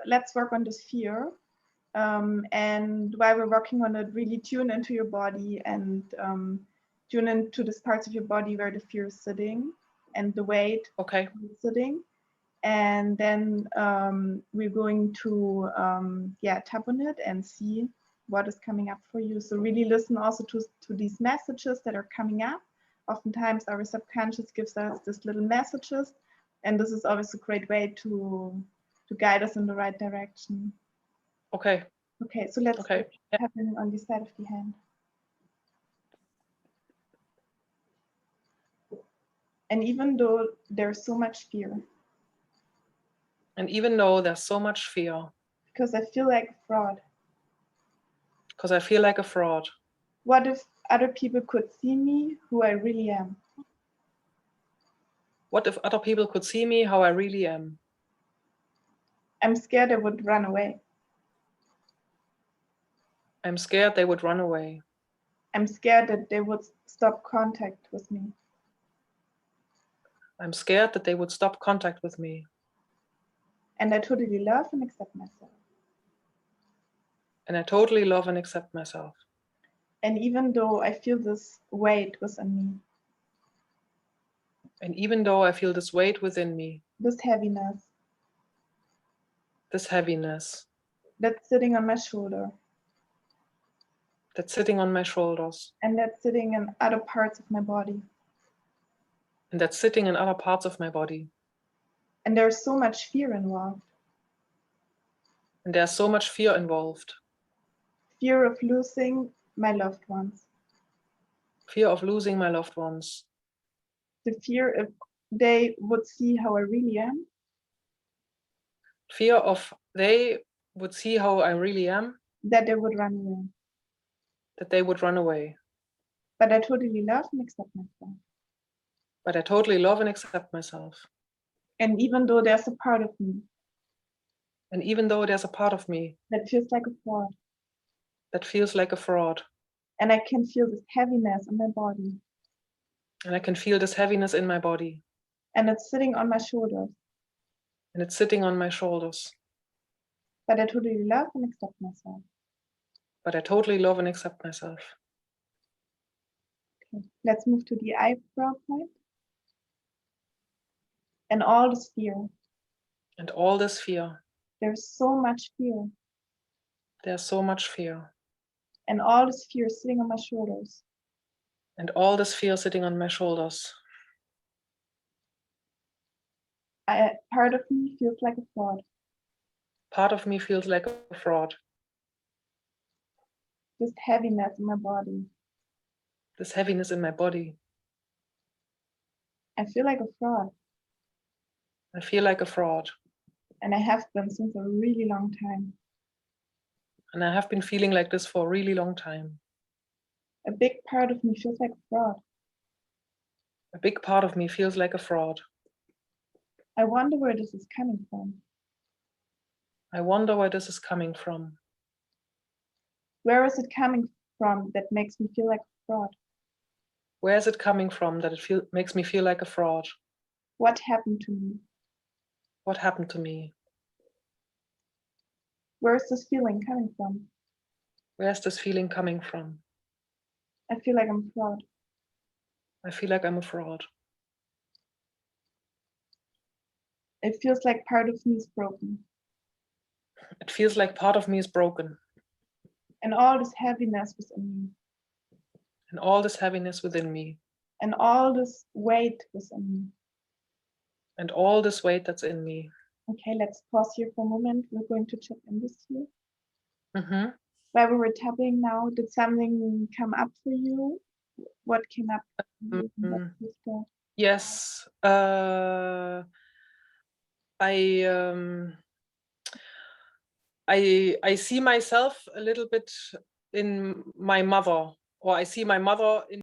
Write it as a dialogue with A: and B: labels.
A: let's work on this fear. And while we're working on it, really tune into your body and tune into these parts of your body where the fear is sitting and the weight
B: Okay.
A: is sitting. And then we're going to tap on it and see what is coming up for you. So really listen also to these messages that are coming up. Oftentimes our subconscious gives us these little messages, and this is always a great way to guide us in the right direction.
B: Okay.
A: Okay, so let's
B: Okay.
A: tapping on the side of the hand. And even though there's so much fear,
B: And even though there's so much fear,
A: because I feel like a fraud.
B: because I feel like a fraud.
A: What if other people could see me who I really am?
B: What if other people could see me how I really am?
A: I'm scared I would run away.
B: I'm scared they would run away.
A: I'm scared that they would stop contact with me.
B: I'm scared that they would stop contact with me.
A: And I totally love and accept myself.
B: And I totally love and accept myself.
A: And even though I feel this weight within me,
B: And even though I feel this weight within me,
A: this heaviness
B: this heaviness
A: that's sitting on my shoulder,
B: that's sitting on my shoulders,
A: and that's sitting in other parts of my body,
B: and that's sitting in other parts of my body,
A: and there's so much fear involved.
B: and there's so much fear involved.
A: Fear of losing my loved ones.
B: Fear of losing my loved ones.
A: The fear if they would see how I really am.
B: Fear of they would see how I really am,
A: That they would run away.
B: that they would run away.
A: But I totally love and accept myself.
B: But I totally love and accept myself.
A: And even though there's a part of me,
B: and even though there's a part of me
A: that feels like a fraud,
B: that feels like a fraud,
A: and I can feel this heaviness in my body,
B: and I can feel this heaviness in my body,
A: and it's sitting on my shoulders,
B: and it's sitting on my shoulders.
A: but I totally love and accept myself.
B: But I totally love and accept myself.
A: Okay, let's move to the eyebrow point. And all this fear.
B: And all this fear.
A: There's so much fear.
B: There's so much fear.
A: And all this fear sitting on my shoulders.
B: And all this fear sitting on my shoulders.
A: Part of me feels like a fraud.
B: Part of me feels like a fraud.
A: This heaviness in my body.
B: This heaviness in my body.
A: I feel like a fraud.
B: I feel like a fraud.
A: And I have been since a really long time.
B: And I have been feeling like this for a really long time.
A: A big part of me feels like a fraud.
B: A big part of me feels like a fraud.
A: I wonder where this is coming from.
B: I wonder where this is coming from.
A: Where is it coming from that makes me feel like a fraud?
B: Where is it coming from that it makes me feel like a fraud?
A: What happened to me?
B: What happened to me?
A: Where is this feeling coming from?
B: Where's this feeling coming from?
A: I feel like I'm a fraud.
B: I feel like I'm a fraud.
A: It feels like part of me is broken.
B: It feels like part of me is broken.
A: And all this heaviness within me.
B: And all this heaviness within me.
A: And all this weight within me.
B: And all this weight that's in me.
A: Okay, let's pause here for a moment. We're going to check in this here.
B: Mm-hmm.
A: While we were tapping now, did something come up for you? What came up for you?
B: Mm-hmm. Yes. I see myself a little bit in my mother, or I see my mother in